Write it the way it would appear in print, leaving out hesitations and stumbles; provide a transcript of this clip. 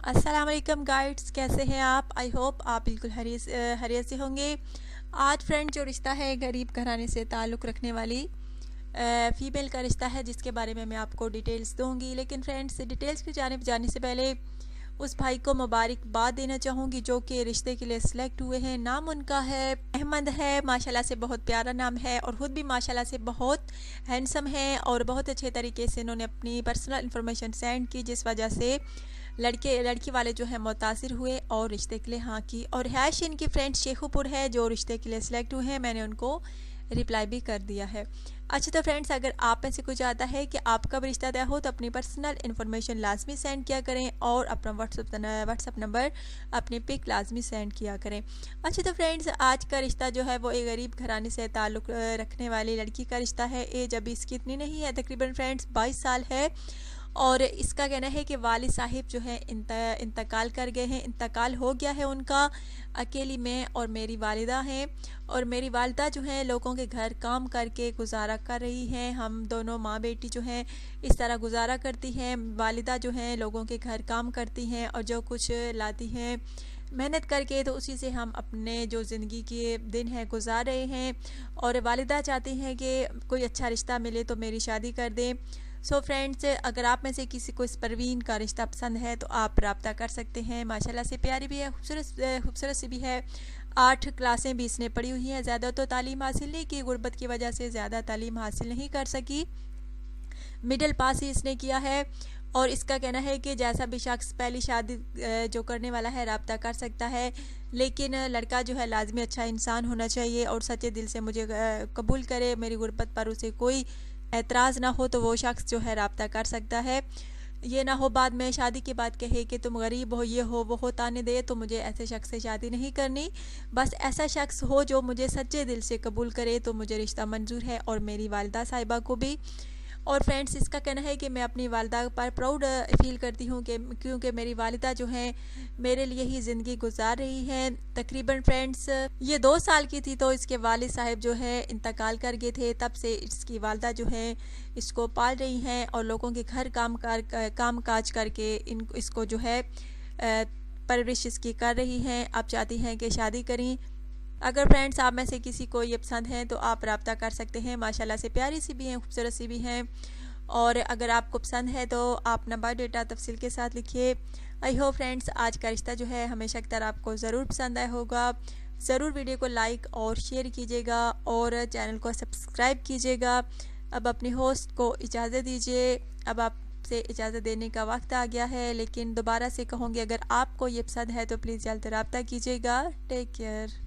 अस्सलाम वालेकुम गाइड्स, कैसे हैं आप? आई होप आप बिल्कुल खैरियत से होंगे। आज फ्रेंड जो रिश्ता है गरीब घराने से ताल्लुक़ रखने वाली फ़ीमेल का रिश्ता है, जिसके बारे में मैं आपको डिटेल्स दूंगी। लेकिन फ्रेंड्स, डिटेल्स की जाने जाने से पहले उस भाई को मुबारकबाद देना चाहूँगी जो कि रिश्ते के लिए सिलेक्ट हुए हैं। नाम उनका है अहमद है। माशाल्लाह से बहुत प्यारा नाम है और ख़ुद भी माशाल्लाह से बहुत हैंडसम है और बहुत अच्छे तरीके से इन्होंने अपनी पर्सनल इन्फॉर्मेशन सेंड की, जिस वजह से लड़की वाले जो है मुतासिर हुए और रिश्ते के लिए हाँ की। और रिहाइश इनकी फ्रेंड शेखुपुर है जो रिश्ते के लिए सिलेक्ट हुए हैं। मैंने उनको रिप्लाई भी कर दिया है। अच्छा, तो फ्रेंड्स, अगर आप में से कोई चाहता है कि आपका भी रिश्ता तय हो तो अपनी पर्सनल इन्फॉर्मेशन लाजमी सेंड किया करें और अपना व्हाट्सअप नंबर, अपनी पिक लाजमी सेंड किया करें। अच्छा, तो फ्रेंड्स, आज का रिश्ता जो है वो एक गरीब घराने से ताल्लुक़ रखने वाली लड़की का रिश्ता है। एज अभी इसकी इतनी नहीं है, तकरीबन फ्रेंड्स 22 साल है। और इसका कहना है कि वालिद साहिब जो है इंतकाल कर गए हैं, इंतकाल हो गया है उनका। अकेली मैं और मेरी वालिदा हैं और मेरी वालिदा जो है लोगों के घर काम करके गुजारा कर रही हैं। हम दोनों माँ बेटी जो हैं इस तरह गुजारा करती हैं। वालिदा जो हैं लोगों के घर काम करती हैं और जो कुछ लाती हैं मेहनत करके, तो उसी से हम अपने जो ज़िंदगी के दिन हैं गुजार रहे हैं। और वालिदा चाहती हैं कि कोई अच्छा रिश्ता मिले तो मेरी शादी कर दें। सो फ्रेंड्स, अगर आप में से किसी को इस परवीन का रिश्ता पसंद है तो आप रब्ता कर सकते हैं। माशाल्लाह से प्यारी भी है, खूबसूरत सी भी है। 8 क्लासें भी इसने पढ़ी हुई हैं। ज़्यादा तो तालीम हासिल नहीं की, गुर्बत की वजह से ज़्यादा तालीम हासिल नहीं कर सकी। मिडिल पास ही इसने किया है। और इसका कहना है कि जैसा भी शख्स पहली शादी जो करने वाला है रब्ता कर सकता है, लेकिन लड़का जो है लाजमी अच्छा इंसान होना चाहिए और सच्चे दिल से मुझे कबूल करे। मेरी गुर्बत पर उसे कोई एतराज़ ना हो तो वो शख्स जो है रब्ता कर सकता है। ये ना हो बाद में शादी के बाद कहे कि तुम गरीब हो, ये हो वो हो, ताने दे। तो मुझे ऐसे शख्स से शादी नहीं करनी। बस ऐसा शख्स हो जो मुझे सच्चे दिल से कबूल करे तो मुझे रिश्ता मंजूर है, और मेरी वालिदा साहिबा को भी। और फ्रेंड्स, इसका कहना है कि मैं अपनी वालिदा पर प्राउड फील करती हूँ कि क्योंकि मेरी वालिदा जो हैं मेरे लिए ही ज़िंदगी गुजार रही हैं। तकरीबन फ्रेंड्स ये 2 साल की थी तो इसके वालिद साहब जो है इंतकाल कर गए थे। तब से इसकी वालिदा जो हैं इसको पाल रही हैं और लोगों के घर काम काज करके इसको जो है परवरिश इसकी कर रही हैं। अब चाहती हैं कि शादी करें। अगर फ्रेंड्स आप में से किसी को ये पसंद है तो आप रब्ता कर सकते हैं। माशाल्लाह से प्यारी सी भी हैं, खूबसूरत सी भी हैं। और अगर आपको पसंद है तो आप अपना बायोडाटा तफसील के साथ लिखिए। आई होप फ्रेंड्स आज का रिश्ता जो है हमेशा की तरह आपको ज़रूर पसंद आया होगा। ज़रूर वीडियो को लाइक और शेयर कीजिएगा और चैनल को सब्सक्राइब कीजिएगा। अब अपने होस्ट को इजाज़त दीजिए। अब आपसे इजाज़त देने का वक्त आ गया है, लेकिन दोबारा से कहूँगी अगर आपको ये पसंद है तो प्लीज़ जल्द रब्ता कीजिएगा। Take care.